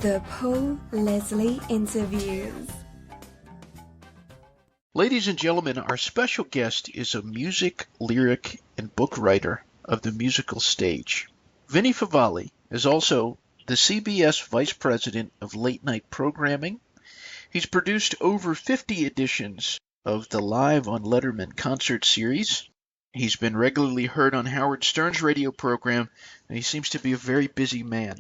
The Paul Leslie Interviews. Ladies and gentlemen, our special guest is a music, lyric, and book writer of the musical stage. Vinnie Favale is also the CBS Vice President of Late Night Programming. He's produced over 50 editions of the Live on Letterman concert series. He's been regularly heard on Howard Stern's radio program, and he seems to be a very busy man.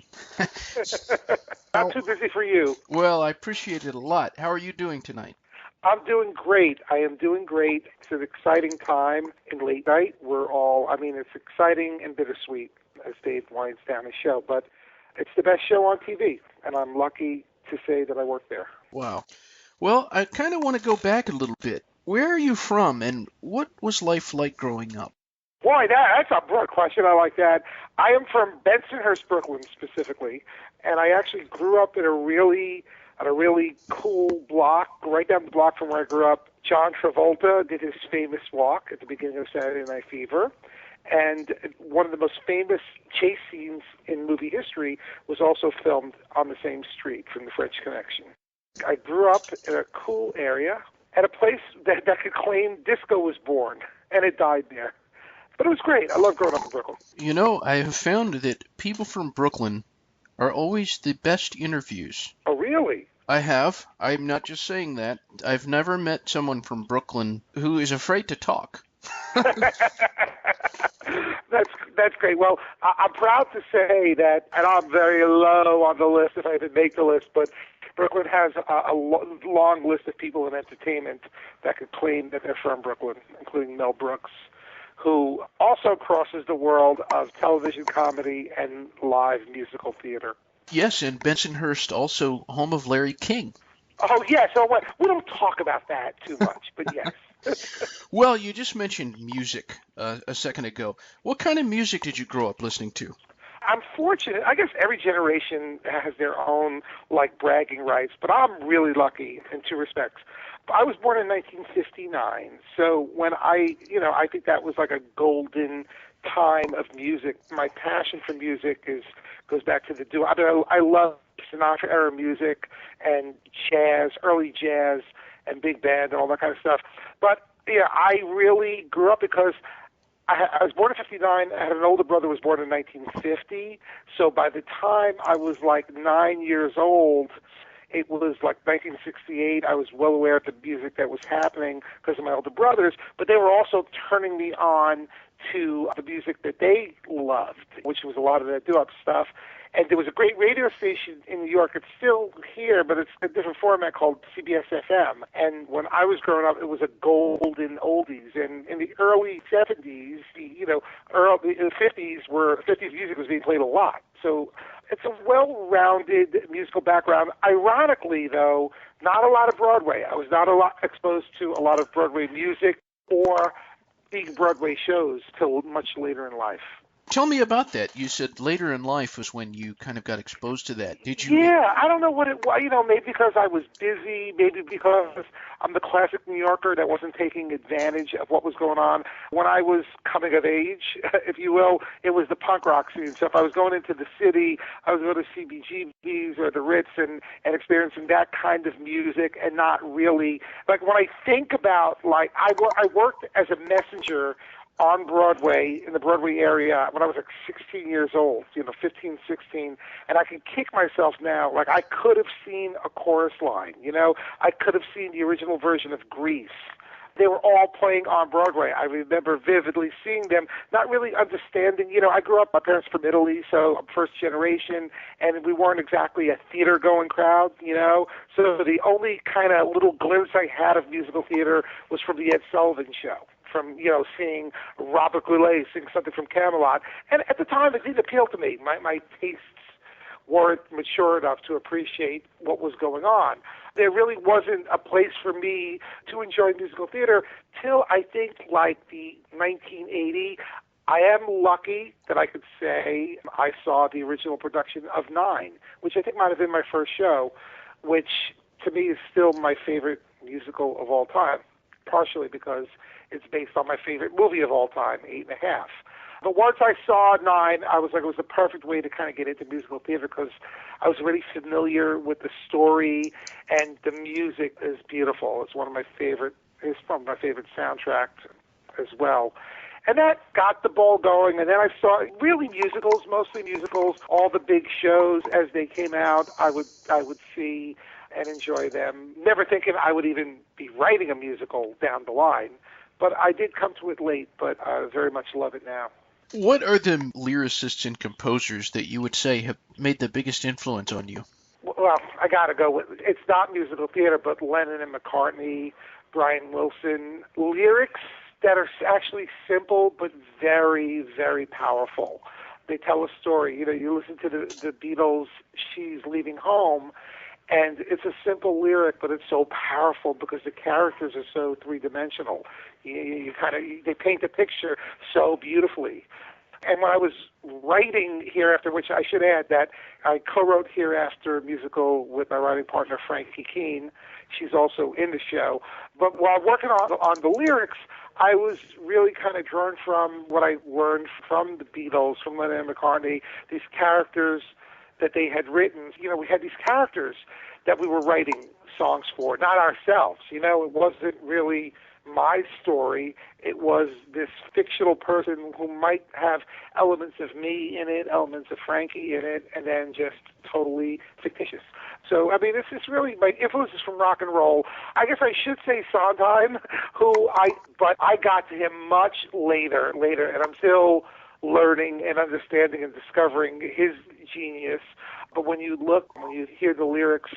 Not too busy for you. Well, I appreciate it a lot. How are you doing tonight? I'm doing great. I am doing great. It's an exciting time in late night. It's exciting and bittersweet as Dave winds down his show, but it's the best show on TV, and I'm lucky to say that I work there. Wow. Well, I kind of want to go back a little bit. Where are you from, and what was life like growing up? Boy, that's a broad question. I like that. I am from Bensonhurst, Brooklyn, specifically, and I actually grew up in a really cool block, right down the block from where I grew up. John Travolta did his famous walk at the beginning of Saturday Night Fever, and one of the most famous chase scenes in movie history was also filmed on the same street from the French Connection. I grew up in a cool area at a place that could claim disco was born, and it died there. But it was great. I love growing up in Brooklyn. You know, I have found that people from Brooklyn are always the best interviews. Oh, really? I have. I'm not just saying that. I've never met someone from Brooklyn who is afraid to talk. That's great. Well, I'm proud to say that, and I'm very low on the list if I even make the list, but Brooklyn has a long list of people in entertainment that could claim that they're from Brooklyn, including Mel Brooks, who also crosses the world of television comedy and live musical theater. Yes, and Bensonhurst, also home of Larry King. Oh, yes. We don't talk about that too much, but yes. Well, you just mentioned music a second ago. What kind of music did you grow up listening to? I'm fortunate. I guess every generation has their own, bragging rights, but I'm really lucky in two respects. I was born in 1959, so when I think that was like a golden time of music. My passion for music goes back to the duo. I love Sinatra era music and jazz, early jazz and big band and all that kind of stuff. But yeah, I really grew up because I was born in 59. I had an older brother who was born in 1950. So by the time I was 9 years old, it was 1968. I was well aware of the music that was happening because of my older brothers, but they were also turning me on to the music that they loved, which was a lot of that doo-wop stuff. And there was a great radio station in New York. It's still here, but it's a different format called CBS FM. And when I was growing up, it was a golden oldies. And in the early 70s, early 50s music was being played a lot. So it's a well-rounded musical background. Ironically, though, not a lot of Broadway. I was not exposed to a lot of Broadway music or big Broadway shows till much later in life. Tell me about that. You said later in life was when you kind of got exposed to that. Did you? Yeah, I don't know what it was. Maybe because I was busy, maybe because I'm the classic New Yorker that wasn't taking advantage of what was going on. When I was coming of age, if you will, it was the punk rock scene. So if I was going into the city, I was going to CBGBs or the Ritz and experiencing that kind of music and not really, when I think about, I worked as a messenger on Broadway, in the Broadway area, when I was 16 years old, 15, 16, and I can kick myself now. I could have seen a chorus line, I could have seen the original version of Grease. They were all playing on Broadway. I remember vividly seeing them, not really understanding. I grew up, my parents from Italy, so I'm first generation, and we weren't exactly a theater-going crowd, So the only kind of little glimpse I had of musical theater was from the Ed Sullivan Show, from, seeing Robert Goulet sing something from Camelot. And at the time, it didn't appeal to me. My tastes weren't mature enough to appreciate what was going on. There really wasn't a place for me to enjoy musical theater till I think the 1980. I am lucky that I could say I saw the original production of Nine, which I think might have been my first show, which to me is still my favorite musical of all time, partially because it's based on my favorite movie of all time, 8 1/2. But once I saw 9, I was like, it was the perfect way to kind of get into musical theater because I was really familiar with the story, and the music is beautiful. It's one of my favorite. It's from my favorite soundtrack as well. And that got the ball going, and then I saw really musicals, mostly musicals. All the big shows as they came out, I would see and enjoy them. Never thinking I would even be writing a musical down the line, but I did come to it late. But I very much love it now. What are the lyricists and composers that you would say have made the biggest influence on you? Well, I got to go with, it's not musical theater, but Lennon and McCartney, Brian Wilson, lyrics that are actually simple but very, very powerful. They tell a story. You know, you listen to the Beatles' She's Leaving Home, and it's a simple lyric, but it's so powerful because the characters are so three-dimensional. They paint the picture so beautifully. And when I was writing Hereafter, which I should add that I co-wrote Hereafter musical with my writing partner, Frankie Keen. She's also in the show. But while working on the lyrics, I was really kind of drawn from what I learned from the Beatles, from Lennon and McCartney, these characters that they had written. You know, we had these characters that we were writing songs for, not ourselves. You know, it wasn't really my story. It was this fictional person who might have elements of me in it, elements of Frankie in it, and then just totally fictitious. So, I mean, this is really my influences from rock and roll. I guess I should say Sondheim, but I got to him much later, and I'm still learning and understanding and discovering his genius. But when you hear the lyrics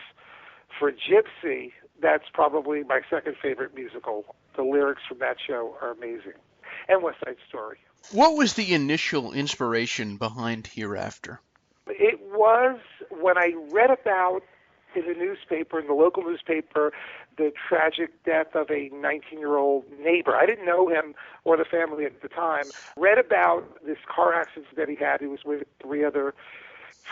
for Gypsy, that's probably my second favorite musical. The lyrics from that show are amazing. And West Side Story. What was the initial inspiration behind Hereafter? It was when I read about in the local newspaper, the tragic death of a 19-year-old neighbor. I didn't know him or the family at the time. Read about this car accident that he had. He was with 3 other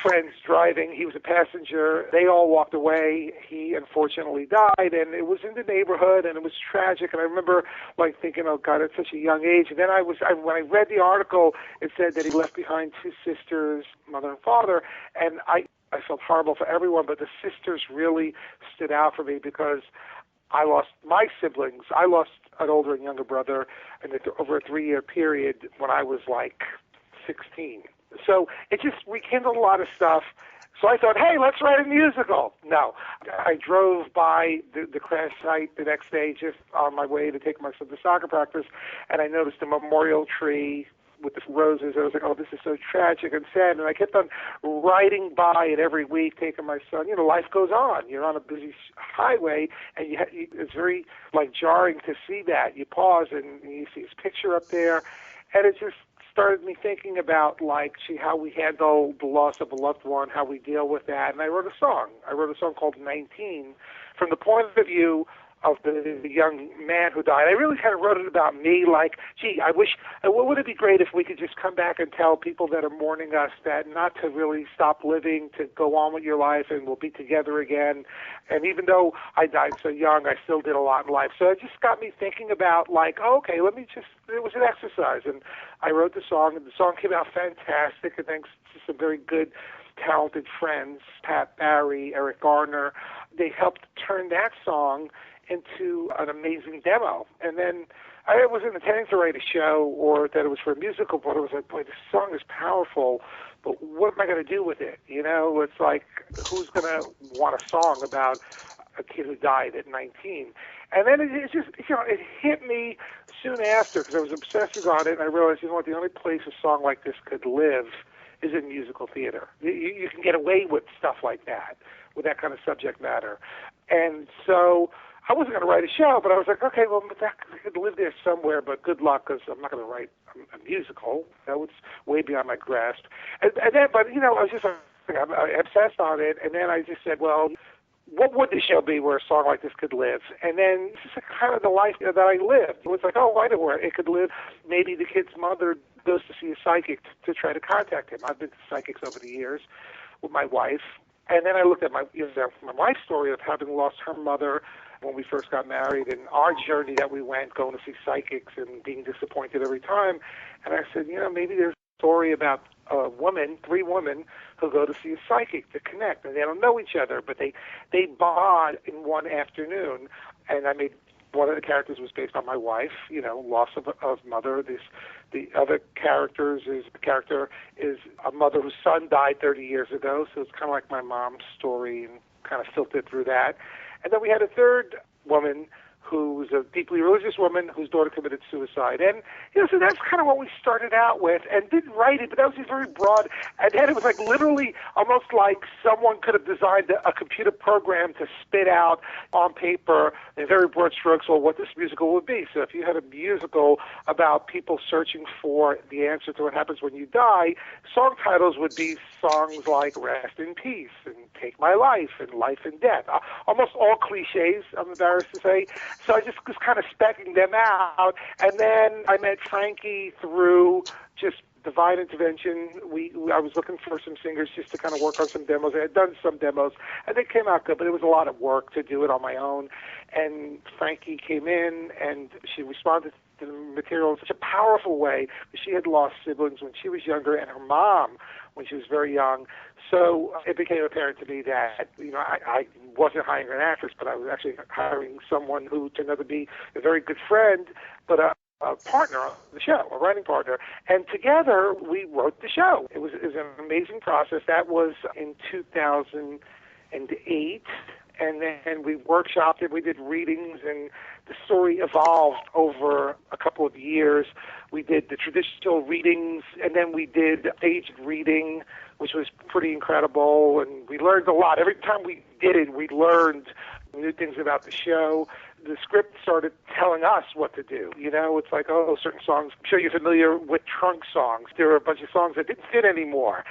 friends driving. He was a passenger. They all walked away. He unfortunately died, and it was in the neighborhood, and it was tragic. And I remember thinking, oh God, at such a young age. And then when I read the article, it said that he left behind 2 sisters, mother and father, and I felt horrible for everyone, but the sisters really stood out for me because I lost my siblings. I lost an older and younger brother over a 3-year period when I was 16. So it just rekindled a lot of stuff. So I thought, hey, let's write a musical. No. I drove by the crash site the next day just on my way to take my son to soccer practice, and I noticed a memorial tree with the roses. I was like, oh, this is so tragic and sad. And I kept on riding by it every week, taking my son. You know, life goes on. You're on a busy highway, and it's very, jarring to see that. You pause, and you see his picture up there, and it just started me thinking about, how we handle the loss of a loved one, how we deal with that. And I wrote a song. I wrote a song called 19 from the point of view of the young man who died. I really kind of wrote it about me, would it be great if we could just come back and tell people that are mourning us that not to really stop living, to go on with your life, and we'll be together again. And even though I died so young, I still did a lot in life. So it just got me thinking about, it was an exercise. And I wrote the song, and the song came out fantastic, and thanks to some very good, talented friends, Pat Barry, Eric Garner, they helped turn that song into an amazing demo. And then I wasn't intending to write a show or that it was for a musical, but it was like, boy, this song is powerful, but what am I going to do with it? You know, it's like, who's going to want a song about a kid who died at 19? And then it just, it hit me soon after because I was obsessive on it, and I realized, the only place a song like this could live is in musical theater. You can get away with stuff like that, with that kind of subject matter. And so I wasn't going to write a show, but I was like, okay, well, that could live there somewhere, but good luck, because I'm not going to write a musical. It's way beyond my grasp. And then, but, I was just I obsessed on it, and then I just said, well, what would the show be where a song like this could live? And then this is kind of the life that I lived. It was like, oh, I know where it could live. Maybe the kid's mother goes to see a psychic to try to contact him. I've been to psychics over the years with my wife. And then I looked at my wife's story of having lost her mother when we first got married, and our journey that we went going to see psychics and being disappointed every time. And I said, maybe there's a story about a woman, 3 women, who go to see a psychic to connect, and they don't know each other, but they bond in one afternoon. And I made one of the characters was based on my wife, loss of mother. The other character is a mother whose son died 30 years ago, so it's kind of like my mom's story and kind of filtered through that. And then we had a third woman who was a deeply religious woman whose daughter committed suicide. And, so that's kind of what we started out with, and didn't write it, but that was just very broad. And then it was like literally almost like someone could have designed a computer program to spit out on paper in very broad strokes what this musical would be. So if you had a musical about people searching for the answer to what happens when you die, song titles would be songs like Rest in Peace and Take My Life and Life and Death. Almost all cliches, I'm embarrassed to say. So I just was kind of specking them out. And then I met Frankie through just divine intervention. I was looking for some singers just to kind of work on some demos. I had done some demos, and they came out good, but it was a lot of work to do it on my own. And Frankie came in, and she responded to the material in such a powerful way. She had lost siblings when she was younger, and her mom when she was very young. So it became apparent to me that, I wasn't hiring an actress, but I was actually hiring someone who turned out to be a very good friend, but a partner on the show, a writing partner. And together we wrote the show. It was an amazing process. That was in 2008. And then we workshopped it. We did readings, and the story evolved over a couple of years. We did the traditional readings, and then we did staged reading, which was pretty incredible. And we learned a lot. Every time we did it, we learned new things about the show. The script started telling us what to do. It's like, certain songs. I'm sure you're familiar with trunk songs. There were a bunch of songs that didn't fit anymore.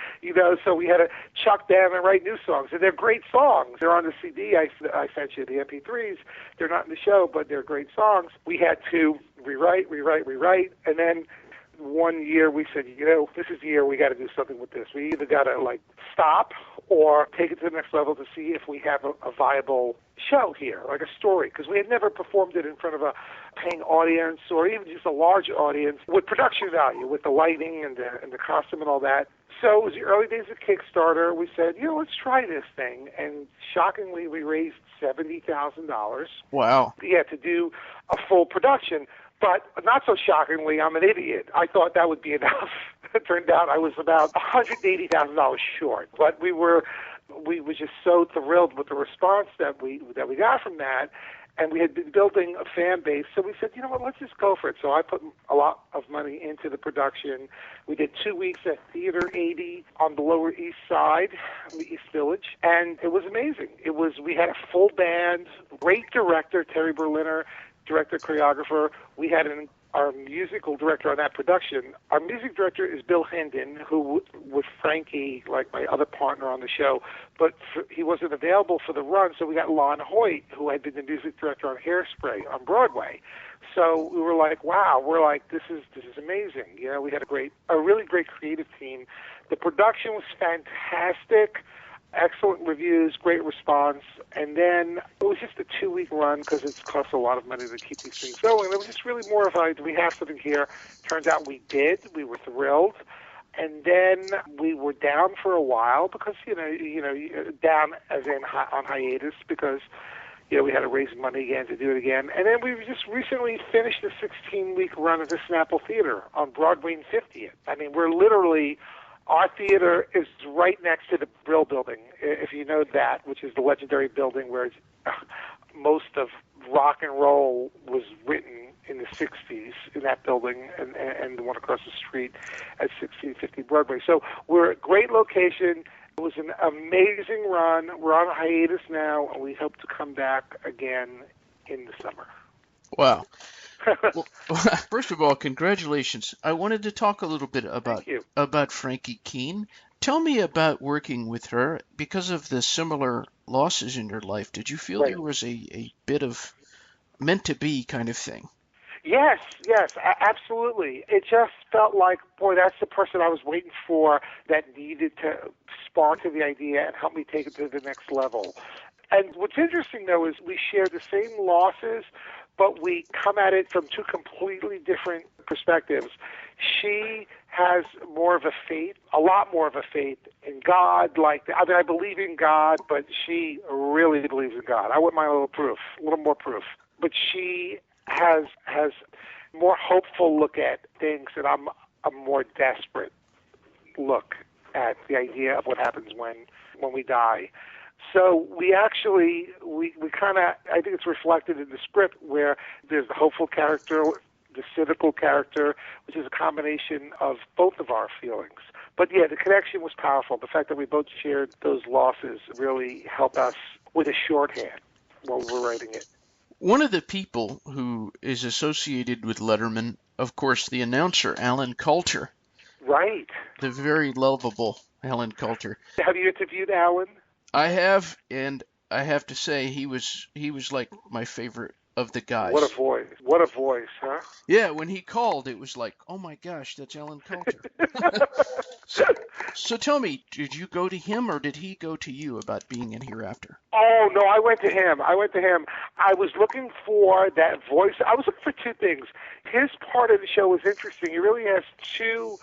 So we had to chuck them and write new songs. And they're great songs. They're on the CD. I sent you the MP3s. They're not in the show, but they're great songs. We had to rewrite. And then one year we said, this is the year we got to do something with this. We either got to stop or take it to the next level to see if we have a viable show here, like a story, because we had never performed it in front of a paying audience or even just a large audience with production value, with the lighting and the costume and all that. So it was the early days of Kickstarter. We said, let's try this thing. And shockingly, we raised $70,000. Wow. Yeah, to do a full production. But not so shockingly, I'm an idiot. I thought that would be enough. It turned out I was about $180,000 short. But we were just so thrilled with the response that we got from that. And we had been building a fan base, so we said, let's just go for it. So I put a lot of money into the production. We did 2 weeks at Theater 80 on the Lower East Side, in the East Village, and it was amazing. We had a full band, great director, Terry Berliner, director, choreographer. We had our musical director on that production. Our music director is Bill Hendon, who was Frankie, like my other partner on the show, but he wasn't available for the run, so we got Lon Hoyt, who had been the music director on Hairspray on Broadway. So we were like, wow, this is amazing. We had a really great creative team. The production was fantastic. Excellent reviews, great response, and then it was just a 2-week run because it costs a lot of money to keep these things going. It was just really more of do we have something here? Turns out we did. We were thrilled, and then we were down for a while because down as in on hiatus because we had to raise money again to do it again, and then we just recently finished the 16-week run of the Snapple Theater on Broadway and 50th. I mean, we're literally. Our theater is right next to the Brill Building, if you know that, which is the legendary building where most of rock and roll was written in the 60s in that building and the one across the street at 1650 Broadway. So we're a great location. It was an amazing run. We're on a hiatus now, and we hope to come back again in the summer. Wow. Well, first of all, congratulations. I wanted to talk a little bit about Frankie Keen. Tell me about working with her. Because of the similar losses in your life, did you feel there was a bit of meant to be kind of thing? Yes, absolutely. It just felt like, boy, that's the person I was waiting for that needed to spark to the idea and help me take it to the next level. And what's interesting, though, is we share the same losses, but we come at it from two completely different perspectives. She has more of a faith, a lot more of a faith in God. I believe in God, but she really believes in God. I want my little more proof. But she has more hopeful look at things, and I'm a more desperate look at the idea of what happens when we die. So we kind of, I think it's reflected in the script where there's the hopeful character, the cynical character, which is a combination of both of our feelings. But yeah, the connection was powerful. The fact that we both shared those losses really helped us with a shorthand while we were writing it. One of the people who is associated with Letterman, of course, the announcer, Alan Coulter. Right. The very lovable Alan Coulter. Have you interviewed Alan? I have, and I have to say he was like my favorite of the guys. What a voice, huh? Yeah, when he called, it was like, oh my gosh, that's Alan Coulter. So tell me, did you go to him or did he go to you about being in Hereafter? Oh, no, I went to him. I was looking for that voice. I was looking for two things. His part of the show was interesting. He really has two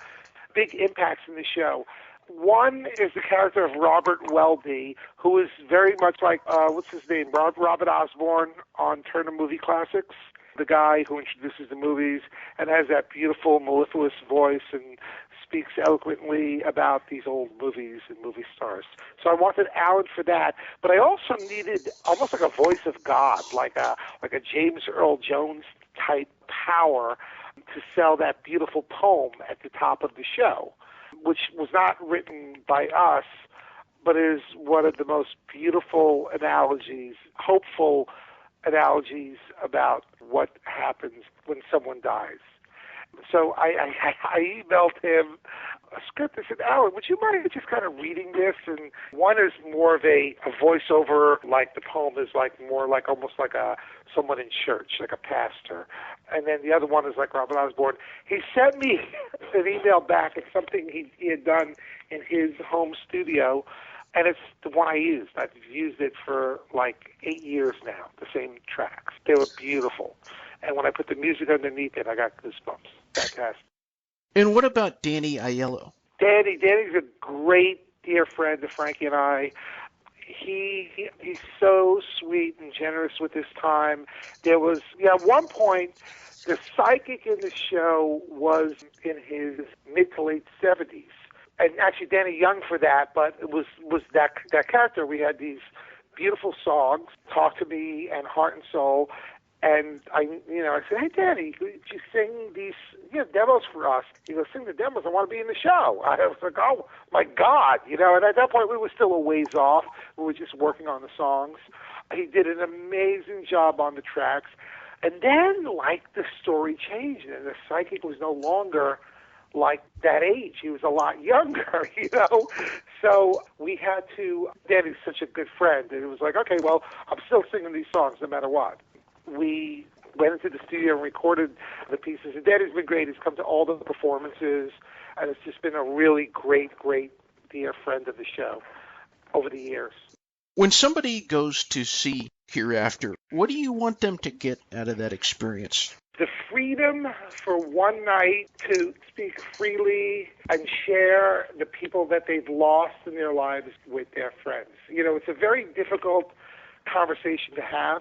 big impacts in the show. One is the character of Robert Weldy, who is very much like, what's his name, Robert Osborne on Turner Movie Classics, the guy who introduces the movies and has that beautiful, mellifluous voice and speaks eloquently about these old movies and movie stars. So I wanted Alan for that, but I also needed almost like a voice of God, like a James Earl Jones type power to sell that beautiful poem at the top of the show, which was not written by us, but is one of the most beautiful analogies, hopeful analogies about what happens when someone dies. So I emailed him a script. I said, Alan, would you mind just kind of reading this? And one is more of a voiceover, like the poem is like more like almost like someone in church, like a pastor. And then the other one is like Robert Osborne. He sent me an email back. It's something he had done in his home studio, and it's the one I used. I've used it for like 8 years now, the same tracks. They were beautiful. And when I put the music underneath it, I got goosebumps. Fantastic. And what about Danny Aiello? Danny's a great dear friend of Frankie and I. He's so sweet and generous with his time. There was, at one point, the psychic in the show was in his mid to late 70s. And actually, Danny young for that, but it was that character. We had these beautiful songs, Talk to Me and Heart and Soul. And I said, hey, Danny, could you sing these demos for us? He goes, sing the demos. I want to be in the show. I was like, oh, my God. And at that point, we were still a ways off. We were just working on the songs. He did an amazing job on the tracks. And then, the story changed, and the psychic was no longer like that age. He was a lot younger, So we had to, Danny's such a good friend, and it was like, okay, well, I'm still singing these songs no matter what. We went into the studio and recorded the pieces. And Danny's been great. He's come to all the performances, and it's just been a really great, great dear friend of the show over the years. When somebody goes to see Hereafter, what do you want them to get out of that experience? The freedom for one night to speak freely and share the people that they've lost in their lives with their friends. It's a very difficult conversation to have.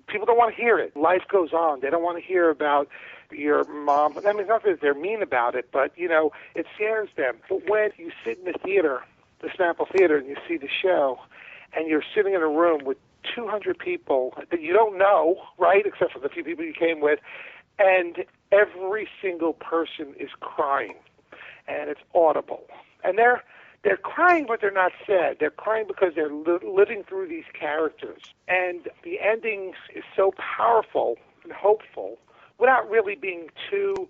People don't want to hear it. Life goes on. They don't want to hear about your mom. I mean, not that they're mean about it, but, it scares them. But when you sit in the theater, the Snapple Theater, and you see the show, and you're sitting in a room with 200 people that you don't know, right, except for the few people you came with, and every single person is crying, and it's audible. And they're crying, but they're not sad. They're crying because they're living through these characters. And the ending is so powerful and hopeful without really being too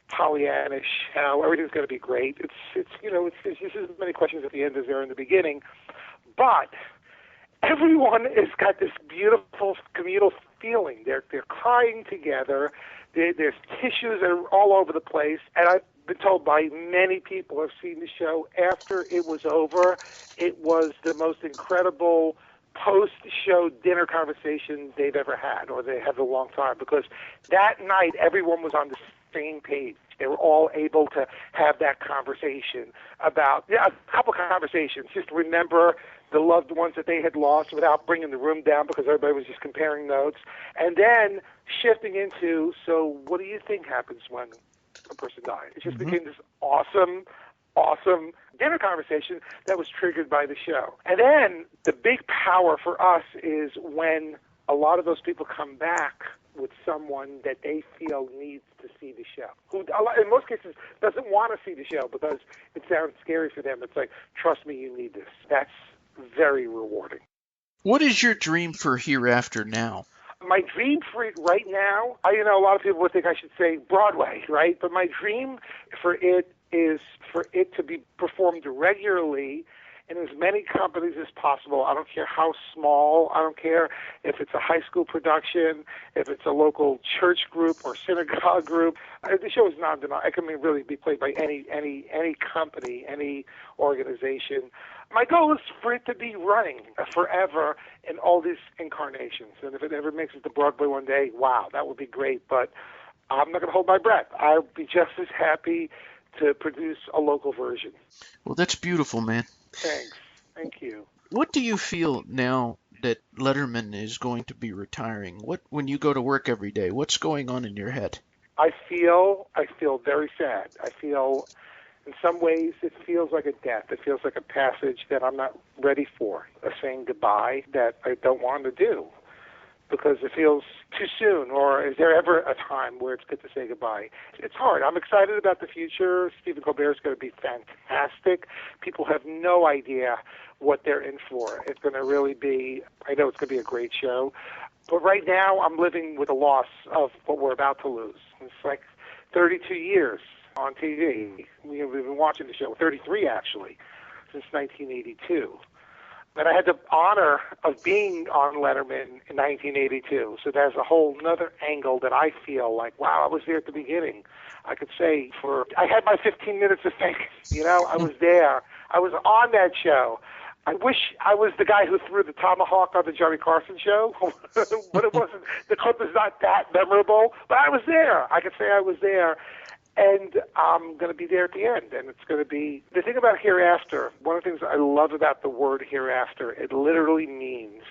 Pollyannish, how everything's going to be great. It's just as many questions at the end as there are in the beginning. But everyone has got this beautiful communal feeling. They're crying together. There's tissues that are all over the place. And I've been told by many people who have seen the show after it was over, it was the most incredible post-show dinner conversation they've ever had, or they have a long time, because that night everyone was on the same page. They were all able to have that conversation about, a couple conversations, just remember the loved ones that they had lost without bringing the room down because everybody was just comparing notes. And then shifting into, so what do you think happens when a person dies? It just became this awesome dinner conversation that was triggered by the show. And then the big power for us is when a lot of those people come back with someone that they feel needs to see the show, who in most cases doesn't want to see the show because it sounds scary for them. It's like, trust me, you need this. That's very rewarding. What is your dream for Hereafter now? My dream for it right now, a lot of people would think I should say Broadway, right? But my dream for it is for it to be performed regularly in as many companies as possible. I don't care how small. I don't care if it's a high school production, if it's a local church group or synagogue group. The show is non-denominational. It can really be played by any company, any organization. My goal is for it to be running forever in all these incarnations. And if it ever makes it to Broadway one day, wow, that would be great. But I'm not going to hold my breath. I'll be just as happy to produce a local version. Well, that's beautiful, man. Thanks. Thank you. What do you feel now that Letterman is going to be retiring? When you go to work every day, what's going on in your head? I feel very sad. I feel, in some ways, it feels like a death. It feels like a passage that I'm not ready for, a saying goodbye that I don't want to do because it feels too soon. Or is there ever a time where it's good to say goodbye? It's hard. I'm excited about the future. Stephen Colbert is going to be fantastic. People have no idea what they're in for. It's going to really be, I know it's going to be a great show. But right now, I'm living with the loss of what we're about to lose. It's like 32 years on TV. We've been watching the show, 33 actually, since 1982. And I had the honor of being on Letterman in 1982. So there's a whole other angle that I feel like, wow, I was there at the beginning. I could say I had my 15 minutes of fame. I was there. I was on that show. I wish I was the guy who threw the tomahawk on the Johnny Carson show, but it wasn't. The clip is not that memorable, but I was there. I could say I was there, and I'm going to be there at the end, and it's going to be the thing about Hereafter. One of the things I love about the word Hereafter, it literally means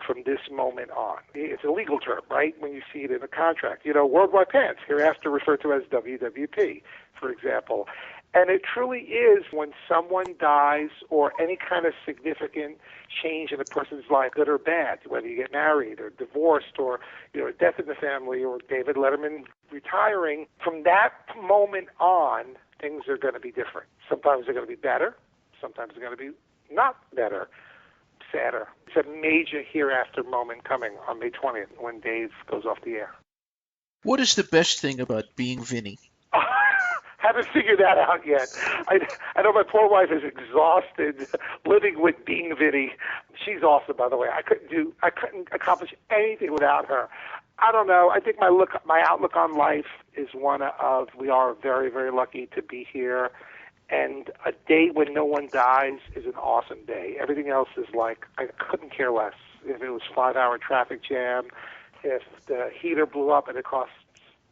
from this moment on. It's a legal term, right? When you see it in a contract, worldwide pants, Hereafter referred to as WWP, for example. And it truly is when someone dies or any kind of significant change in a person's life, good or bad, whether you get married or divorced or, a death in the family or David Letterman retiring, from that moment on, things are going to be different. Sometimes they're going to be better. Sometimes they're going to be not better, sadder. It's a major Hereafter moment coming on May 20th when Dave goes off the air. What is the best thing about being Vinny? Haven't figured that out yet. I know my poor wife is exhausted living with being Vinny. She's awesome, by the way. I couldn't accomplish anything without her. I don't know. I think my outlook on life is one of, we are very, very lucky to be here. And a day when no one dies is an awesome day. Everything else is like, I couldn't care less. If it was 5-hour traffic jam, if the heater blew up and it cost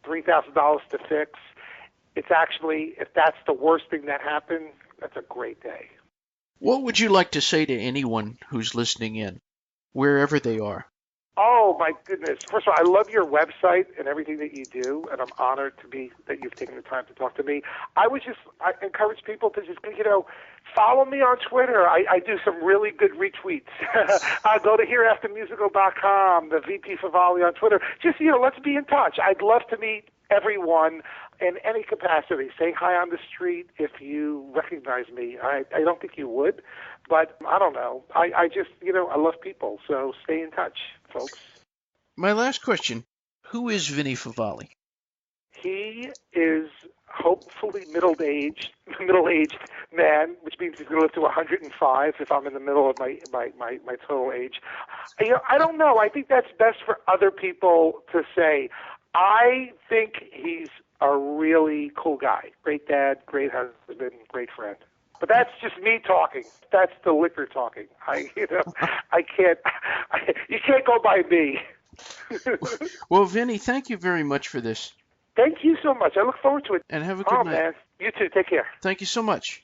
$3,000 to fix, it's actually, if that's the worst thing that happened, that's a great day. What would you like to say to anyone who's listening in, wherever they are? Oh, my goodness. First of all, I love your website and everything that you do, and I'm honored that you've taken the time to talk to me. I encourage people to just, follow me on Twitter. I do some really good retweets. Go to hereaftermusical.com, the VP Favale on Twitter. Just, let's be in touch. I'd love to meet everyone in any capacity. Say hi on the street if you recognize me. I don't think you would, but I don't know. I just, I love people, so stay in touch, folks. My last question, who is Vinnie Favale? He is hopefully middle-aged man, which means he's going to live to 105 if I'm in the middle of my total age. I don't know. I think that's best for other people to say. I think he's a really cool guy. Great dad, great husband, great friend. But that's just me talking. That's the liquor talking. I can't. You can't go by me. Well, Vinny, thank you very much for this. Thank you so much. I look forward to it. And have a good night. Man. You too. Take care. Thank you so much.